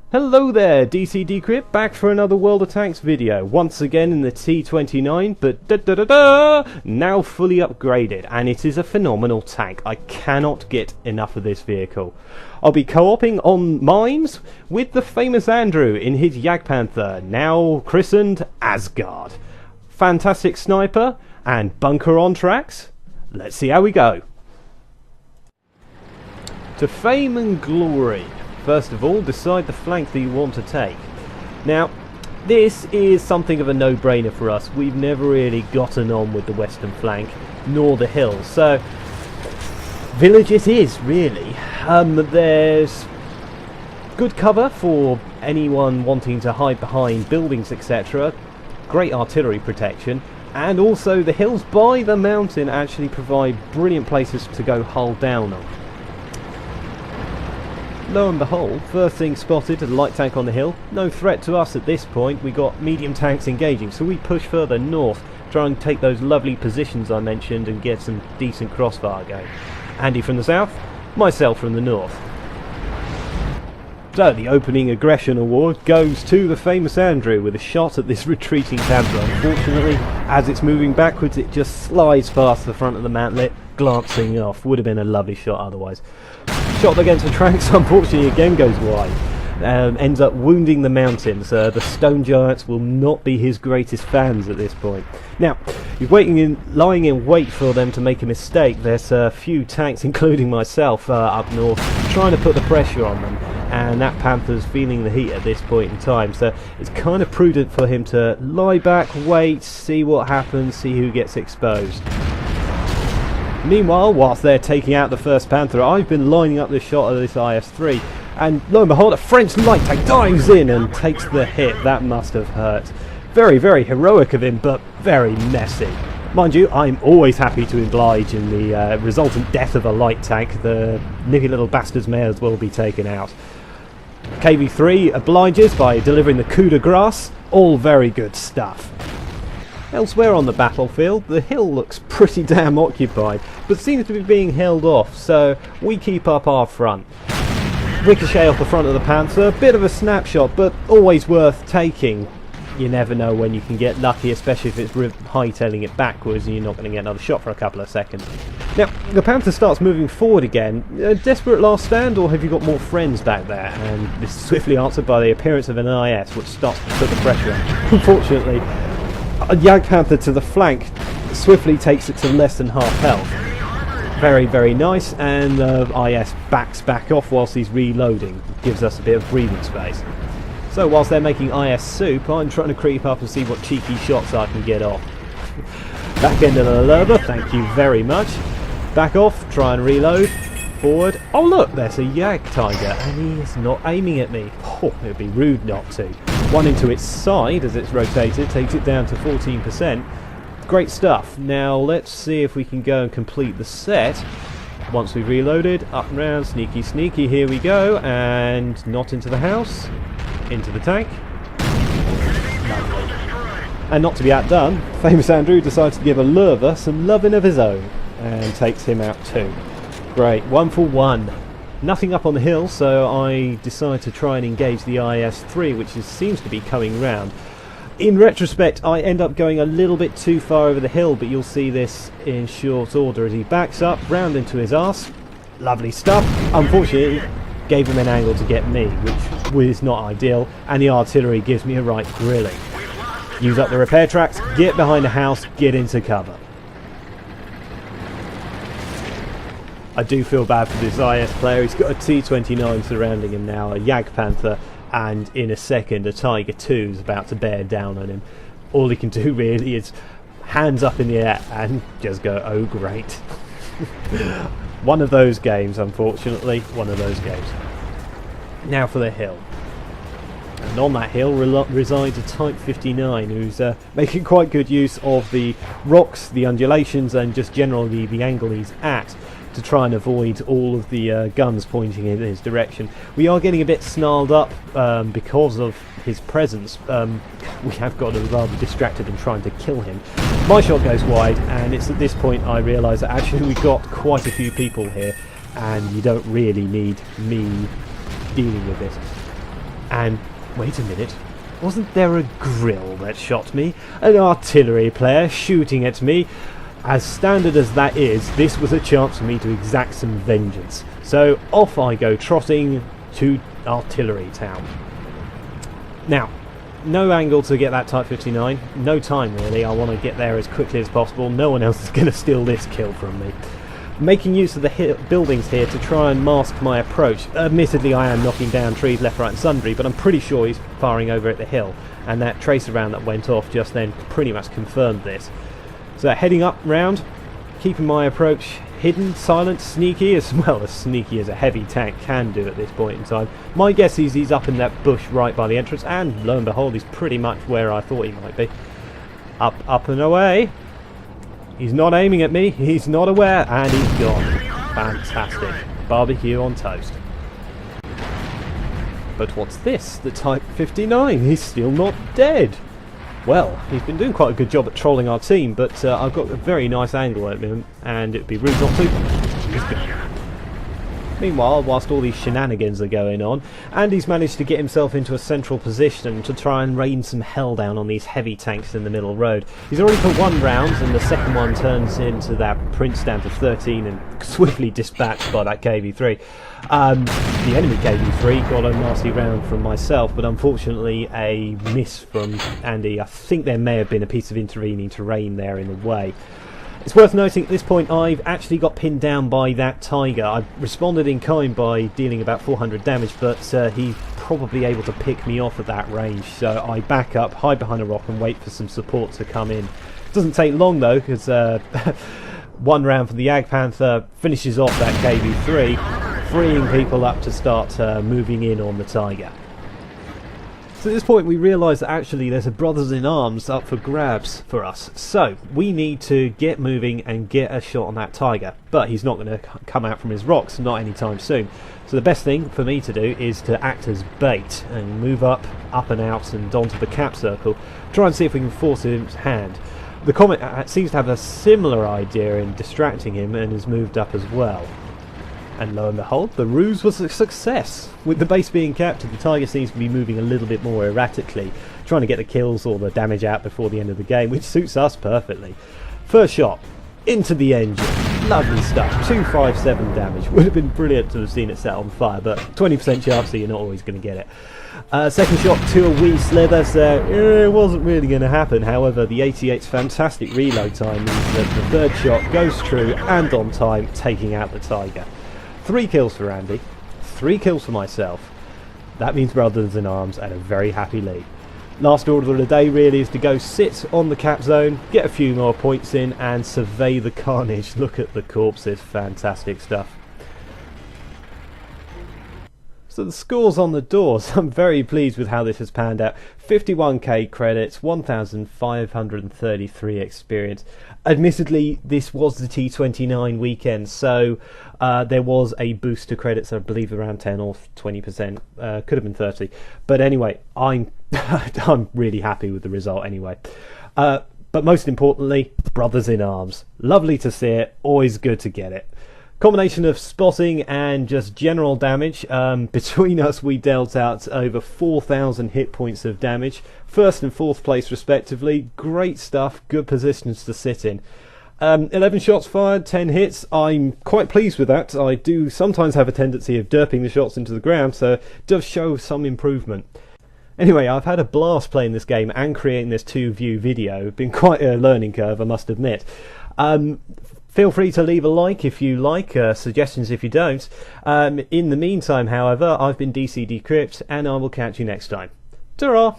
Hello there, DC Decrypt, back for another World of Tanks video, once again in the T29, but now fully upgraded, and it is a phenomenal tank. I cannot get enough of this vehicle. I'll be co-oping on mines with the famous Andrew in his Jagdpanther, now christened Asgard. Fantastic sniper, and bunker on tracks. Let's see how we go. To fame and glory. First of all, decide the flank that you want to take. Now, this is something of a no-brainer for us. We've never really gotten on with the western flank, nor the hills. So, village it is, really. There's good cover for anyone wanting to hide behind buildings, etc. Great artillery protection. And also, the hills by the mountain actually provide brilliant places to go hull down on. Lo and behold, first thing spotted, a light tank on the hill. No threat to us at this point. We got medium tanks engaging, so we push further north, try and take those lovely positions I mentioned and get some decent crossfire going. Andy from the south, myself from the north. So the opening aggression award goes to the famous Andrew with a shot at this retreating Panther. Unfortunately, as it's moving backwards, it just slides past the front of the mantlet, glancing off. Would have been a lovely shot otherwise. Shot against the tracks, unfortunately again goes wide. Ends up wounding the mountains. The stone giants will not be his greatest fans at this point. Now, you're lying in wait for them to make a mistake. There's a few tanks, including myself, up north, trying to put the pressure on them. And that Panther's feeling the heat at this point in time. So it's kind of prudent for him to lie back, wait, see what happens, see who gets exposed. Meanwhile, whilst they're taking out the first Panther, I've been lining up this shot of this IS-3, and lo and behold, a French light tank dives in and takes the hit. That must have hurt. Very, very heroic of him, but very messy. Mind you, I'm always happy to oblige in the resultant death of a light tank. The nippy little bastards may as well be taken out. KV-3 obliges by delivering the coup de grace. All very good stuff. Elsewhere on the battlefield, the hill looks pretty damn occupied, but seems to be being held off, so we keep up our front. Ricochet off the front of the Panther, bit of a snapshot, but always worth taking. You never know when you can get lucky, especially if it's hightailing it backwards and you're not going to get another shot for a couple of seconds. Now, the Panther starts moving forward again. A desperate last stand, or have you got more friends back there? And this is swiftly answered by the appearance of an IS, which starts to put the pressure on. Unfortunately, a Jagdpanther to the flank swiftly takes it to less than half health. Very, very nice, and IS backs back off whilst he's reloading. Gives us a bit of breathing space. So whilst they're making IS soup, I'm trying to creep up and see what cheeky shots I can get off. Back end of the lurber, thank you very much. Back off, try and reload. Forward. Oh look, there's a Jag Tiger, and he is not aiming at me. Oh, it would be rude not to. One into its side as it's rotated, takes it down to 14%. Great stuff. Now let's see if we can go and complete the set. Once we've reloaded, up and round, sneaky sneaky, here we go, and not into the house, into the tank. Lovely. And not to be outdone, famous Andrew decides to give a lurver some loving of his own, and takes him out too. Great, 1 for 1. Nothing up on the hill, so I decide to try and engage the IS-3, which seems to be coming round. In retrospect, I end up going a little bit too far over the hill, but you'll see this in short order as he backs up, round into his arse. Lovely stuff. Unfortunately, gave him an angle to get me, which was not ideal, and the artillery gives me a right grilling. Use up the repair tracks, get behind the house, get into cover. I do feel bad for this IS player. He's got a T29 surrounding him now, a Jagdpanther, and in a second a Tiger 2 is about to bear down on him. All he can do really is hands up in the air and just go, oh great. One of those games, unfortunately, one of those games. Now for the hill. And on that hill resides a Type 59 who's making quite good use of the rocks, the undulations, and just generally the angle he's at, to try and avoid all of the guns pointing in his direction. We are getting a bit snarled up because of his presence. We have got rather distracted in trying to kill him. My shot goes wide, and it's at this point I realise that actually we've got quite a few people here, and you don't really need me dealing with this. And wait a minute, wasn't there a grill that shot me? An artillery player shooting at me? As standard as that is, this was a chance for me to exact some vengeance. So off I go trotting to Artillery Town. Now, no angle to get that Type 59, no time really. I want to get there as quickly as possible. No one else is going to steal this kill from me. Making use of the buildings here to try and mask my approach. Admittedly, I am knocking down trees left, right and sundry, but I'm pretty sure he's firing over at the hill, and that tracer round that went off just then pretty much confirmed this. So heading up round, keeping my approach hidden, silent, sneaky, as well as sneaky as a heavy tank can do at this point in time. My guess is he's up in that bush right by the entrance, and lo and behold, he's pretty much where I thought he might be. Up and away. He's not aiming at me, he's not aware, and he's gone. Fantastic. Barbecue on toast. But what's this? The Type 59. He's still not dead. Well, he's been doing quite a good job at trolling our team, but I've got a very nice angle at him, and it'd be rude not to. He's gone. Meanwhile, whilst all these shenanigans are going on, Andy's managed to get himself into a central position to try and rain some hell down on these heavy tanks in the middle road. He's already put one round, and the second one turns into that Prince down to 13 and swiftly dispatched by that KV-3. The enemy KV-3 got a nasty round from myself, but unfortunately a miss from Andy. I think there may have been a piece of intervening terrain there in the way. It's worth noting at this point I've actually got pinned down by that Tiger. I responded in kind by dealing about 400 damage, but he's probably able to pick me off at that range, so I back up, hide behind a rock and wait for some support to come in. It doesn't take long though, because one round from the Jagdpanther finishes off that KV-3, freeing people up to start moving in on the Tiger. So at this point we realise that actually there's a brothers in arms up for grabs for us, so we need to get moving and get a shot on that Tiger, but he's not going to come out from his rocks, not anytime soon. So the best thing for me to do is to act as bait and move up and out and onto the cap circle, try and see if we can force his hand. The Comet seems to have a similar idea in distracting him and has moved up as well. And lo and behold, the ruse was a success. With the base being kept, the Tiger seems to be moving a little bit more erratically, trying to get the kills or the damage out before the end of the game, which suits us perfectly. First shot, into the engine. Lovely stuff. 257 damage. Would have been brilliant to have seen it set on fire, but 20% chance, so you're not always going to get it. Second shot to a wee slither, so it wasn't really going to happen. However, the 88's fantastic reload time means that the third shot goes true and on time, taking out the Tiger. 3 kills for Andy, 3 kills for myself. That means brothers in arms and a very happy lead. Last order of the day really is to go sit on the cap zone, get a few more points in and survey the carnage. Look at the corpses, fantastic stuff. So the scores on the doors, I'm very pleased with how this has panned out. 51k credits, 1,533 experience. Admittedly, this was the T29 weekend, so there was a boost to credits, I believe around 10 or 20%, could have been 30. But anyway, I'm really happy with the result anyway. But most importantly, brothers in arms. Lovely to see it, always good to get it. Combination of spotting and just general damage. Between us we dealt out over 4,000 hit points of damage. First and fourth place respectively. Great stuff, good positions to sit in. 11 shots fired, 10 hits. I'm quite pleased with that. I do sometimes have a tendency of derping the shots into the ground, so it does show some improvement. Anyway, I've had a blast playing this game and creating this 2-view video. Been quite a learning curve, I must admit. Feel free to leave a like if you like, suggestions if you don't. In the meantime, however, I've been DC Decrypt, and I will catch you next time. Ta-ra!